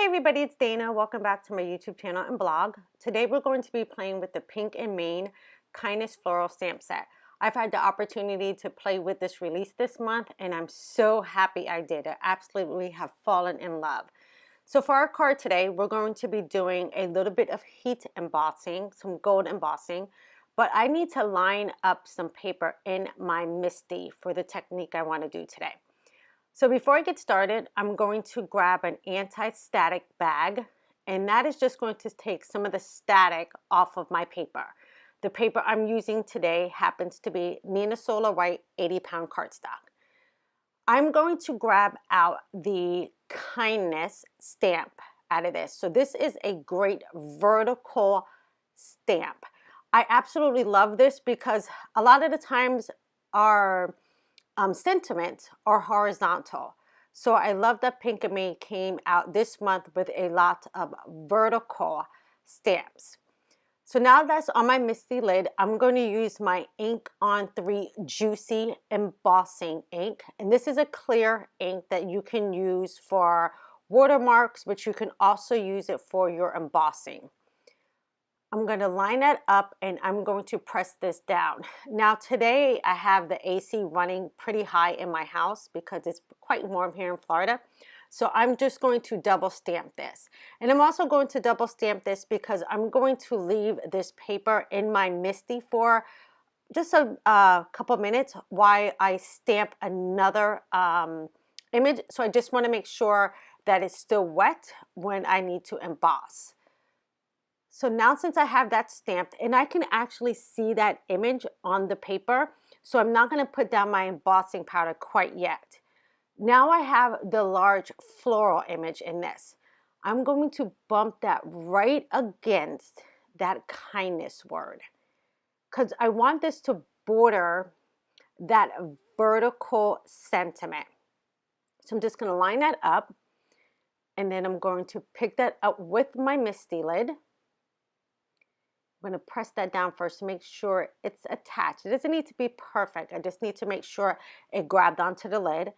Hey everybody, it's Dana. Welcome back to my YouTube channel and blog. Today we're going to be playing with the Pink and Main Kindness Floral stamp set. I've had the opportunity to play with this release this month and I'm so happy I did. I absolutely have fallen in love. So for our card today, we're going to be doing a little bit of heat embossing, some gold embossing, but I need to line up some paper in my MISTI for the technique I want to do today. So before I get started, I'm going to grab an anti-static bag, and that is just going to take some of the static off of my paper. The paper I'm using today happens to be Nina Solar White 80-pound cardstock. I'm going to grab out the Kindness stamp out of this. So this is a great vertical stamp. I absolutely love this because a lot of the times our sentiments are horizontal. So I love that Pink and Me came out this month with a lot of vertical stamps. So now that's on my MISTI lid, I'm going to use my Ink on 3 Juicy Embossing ink. And this is a clear ink that you can use for watermarks, but you can also use it for your embossing. I'm going to line that up and I'm going to press this down. Now today I have the AC running pretty high in my house because it's quite warm here in Florida. So I'm just going to double stamp this. And I'm also going to double stamp this because I'm going to leave this paper in my MISTI for just a couple minutes while I stamp another image. So I just want to make sure that it's still wet when I need to emboss. So now since I have that stamped and I can actually see that image on the paper, so I'm not going to put down my embossing powder quite yet. Now I have the large floral image in this. I'm going to bump that right against that kindness word because I want this to border that vertical sentiment. So I'm just going to line that up and then I'm going to pick that up with my MISTI lid. I'm going to press that down first to make sure it's attached. It doesn't need to be perfect. I just need to make sure it grabbed onto the lid.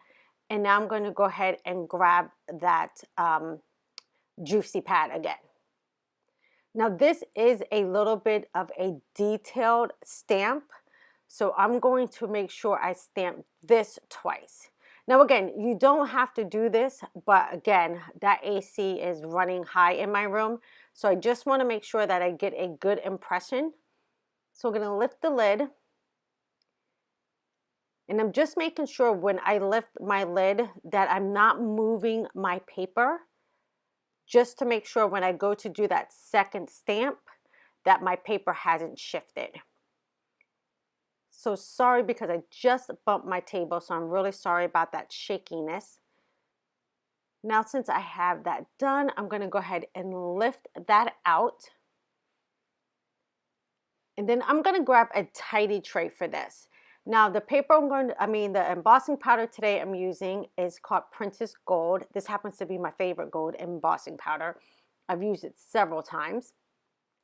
And now I'm going to go ahead and grab that juicy pad again. Now this is a little bit of a detailed stamp. So I'm going to make sure I stamp this twice. Now again, you don't have to do this, but again, that AC is running high in my room. So I just want to make sure that I get a good impression. So I'm going to lift the lid. And I'm just making sure when I lift my lid that I'm not moving my paper, just to make sure when I go to do that second stamp that my paper hasn't shifted. So sorry because I just bumped my table, so I'm really sorry about that shakiness. Now since I have that done, I'm going to go ahead and lift that out. And then I'm going to grab a tidy tray for this. Now the paper the embossing powder today I'm using is called Princess Gold. This happens to be my favorite gold embossing powder. I've used it several times.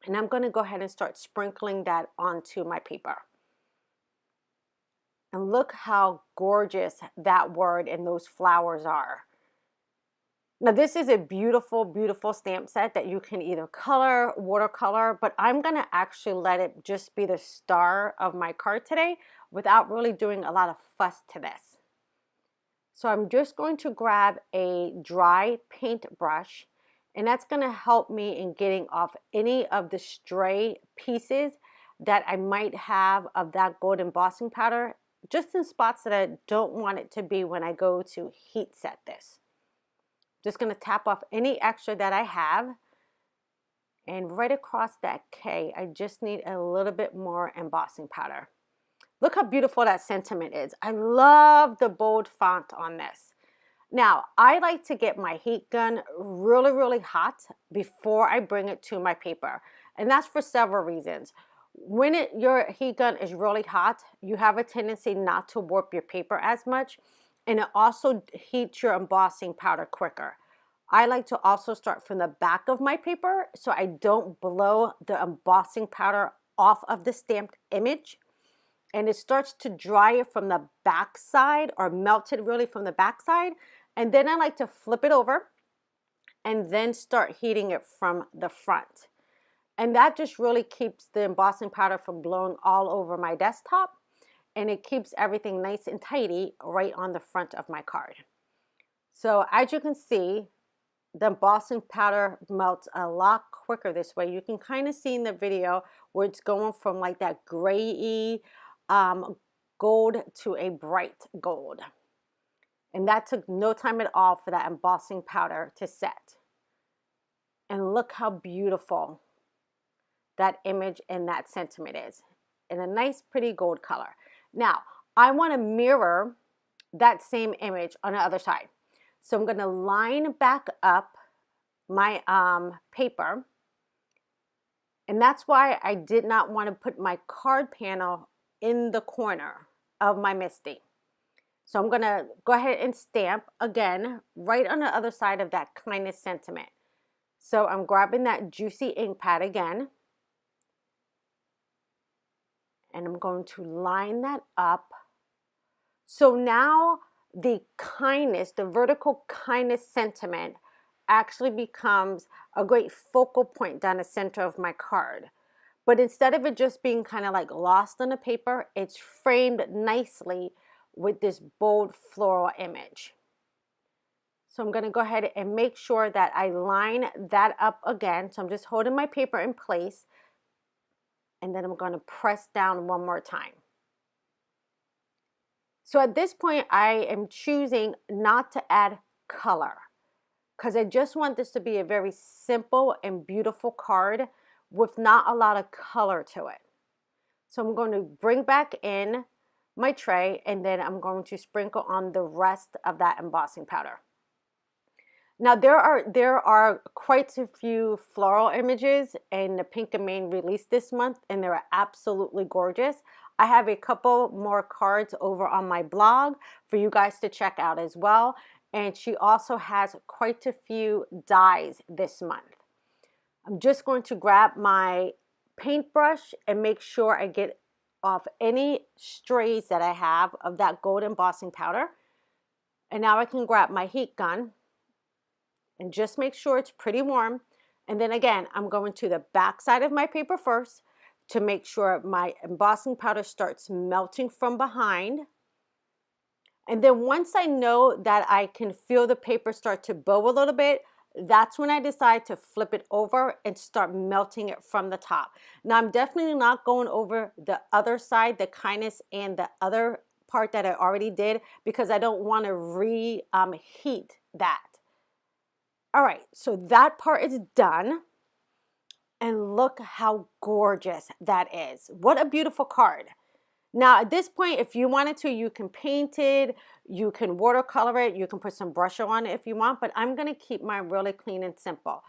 And I'm going to go ahead and start sprinkling that onto my paper. And look how gorgeous that word and those flowers are. Now this is a beautiful, beautiful stamp set that you can either color, watercolor, but I'm going to actually let it just be the star of my card today without really doing a lot of fuss to this. So I'm just going to grab a dry paint brush, and that's going to help me in getting off any of the stray pieces that I might have of that gold embossing powder, just in spots that I don't want it to be when I go to heat set this. Just going to tap off any extra that I have. And right across that K, I just need a little bit more embossing powder. Look how beautiful that sentiment is. I love the bold font on this. Now, I like to get my heat gun really, really hot before I bring it to my paper. And that's for several reasons. When your heat gun is really hot, you have a tendency not to warp your paper as much. And it also heats your embossing powder quicker. I like to also start from the back of my paper so I don't blow the embossing powder off of the stamped image. And it starts to dry it from the back side or melt it really from the back side. And then I like to flip it over and then start heating it from the front. And that just really keeps the embossing powder from blowing all over my desktop, and it keeps everything nice and tidy right on the front of my card. So as you can see, the embossing powder melts a lot quicker this way. You can kind of see in the video where it's going from like that gray-y gold to a bright gold. And that took no time at all for that embossing powder to set. And look how beautiful that image and that sentiment is, in a nice pretty gold color. Now I want to mirror that same image on the other side. So I'm going to line back up my paper, and that's why I did not want to put my card panel in the corner of my MISTI. So I'm going to go ahead and stamp again right on the other side of that kindness sentiment. So I'm grabbing that juicy ink pad again, and I'm going to line that up. So now the kindness, the vertical kindness sentiment actually becomes a great focal point down the center of my card. But instead of it just being kind of like lost on the paper, it's framed nicely with this bold floral image. So I'm going to go ahead and make sure that I line that up again. So I'm just holding my paper in place, and then I'm going to press down one more time. So at this point, I am choosing not to add color because I just want this to be a very simple and beautiful card with not a lot of color to it. So I'm going to bring back in my tray, and then I'm going to sprinkle on the rest of that embossing powder. Now there are quite a few floral images in the Pink and Main release this month, and they're absolutely gorgeous. I have a couple more cards over on my blog for you guys to check out as well. And she also has quite a few dies this month. I'm just going to grab my paintbrush and make sure I get off any strays that I have of that gold embossing powder. And now I can grab my heat gun and just make sure it's pretty warm. And then again, I'm going to the back side of my paper first to make sure my embossing powder starts melting from behind. And then once I know that I can feel the paper start to bow a little bit, that's when I decide to flip it over and start melting it from the top. Now I'm definitely not going over the other side, the kindness and the other part that I already did, because I don't want to reheat that. All right, so that part is done. And look how gorgeous that is. What a beautiful card. Now at this point, if you wanted to, you can paint it, you can watercolor it, you can put some brush on it if you want, but I'm gonna keep mine really clean and simple.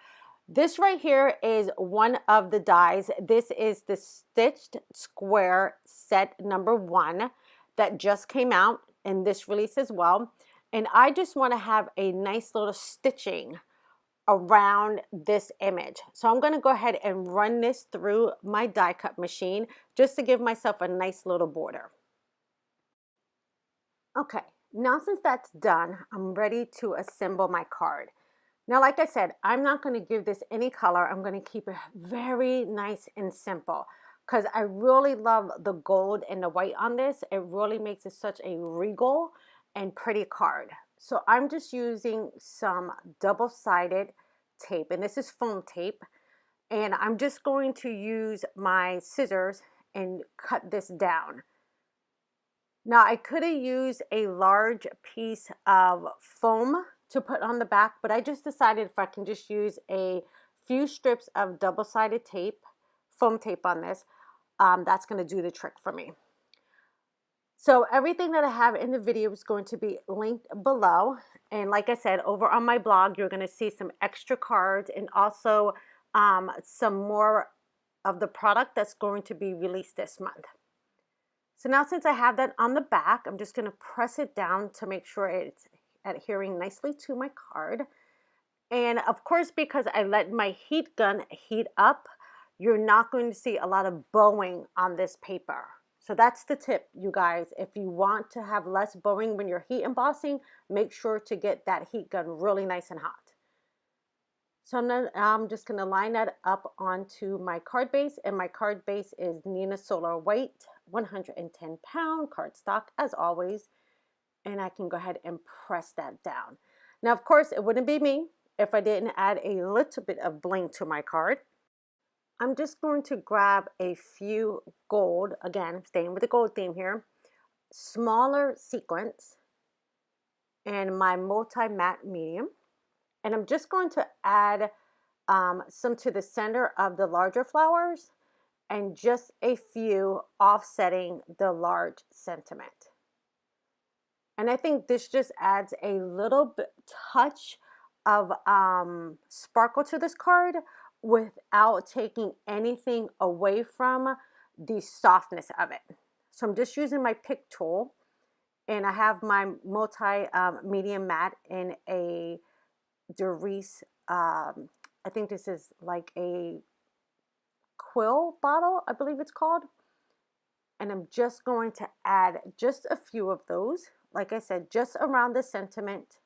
This right here is one of the dies. This is the Stitched Square set number 1 that just came out in this release as well. And I just wanna have a nice little stitching around this image. So I'm going to go ahead and run this through my die cut machine just to give myself a nice little border. Okay, now since that's done, I'm ready to assemble my card. Now, like I said, I'm not going to give this any color. I'm going to keep it very nice and simple because I really love the gold and the white on this. It really makes it such a regal and pretty card. So I'm just using some double-sided tape, and this is foam tape, and I'm just going to use my scissors and cut this down. Now I could have used a large piece of foam to put on the back, but I just decided if I can just use a few strips of double-sided tape, foam tape on this, that's going to do the trick for me. So everything that I have in the video is going to be linked below. And like I said, over on my blog, you're going to see some extra cards and also some more of the product that's going to be released this month. So now since I have that on the back, I'm just going to press it down to make sure it's adhering nicely to my card. And of course, because I let my heat gun heat up, you're not going to see a lot of bowing on this paper. So that's the tip, you guys. If you want to have less bowing when you're heat embossing, make sure to get that heat gun really nice and hot. So I'm just going to line that up onto my card base, and my card base is Nina Solar White, 110-pound cardstock as always, and I can go ahead and press that down. Now, of course, it wouldn't be me if I didn't add a little bit of bling to my card. I'm just going to grab a few gold, again, staying with the gold theme here, smaller sequins, and my multi-matte medium. And I'm just going to add some to the center of the larger flowers and just a few offsetting the large sentiment. And I think this just adds a little bit touch of sparkle to this card without taking anything away from the softness of it. So I'm just using my pick tool, and I have my multi medium matte in a Doris, I think this is like a quill bottle, I believe it's called. And I'm just going to add just a few of those, like I said, just around the sentiment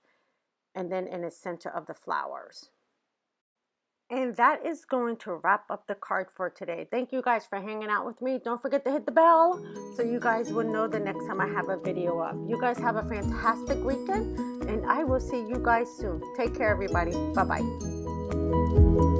and then in the center of the flowers. And that is going to wrap up the card for today. Thank you guys for hanging out with me. Don't forget to hit the bell so you guys will know the next time I have a video up. You guys have a fantastic weekend, and I will see you guys soon. Take care, everybody. Bye-bye.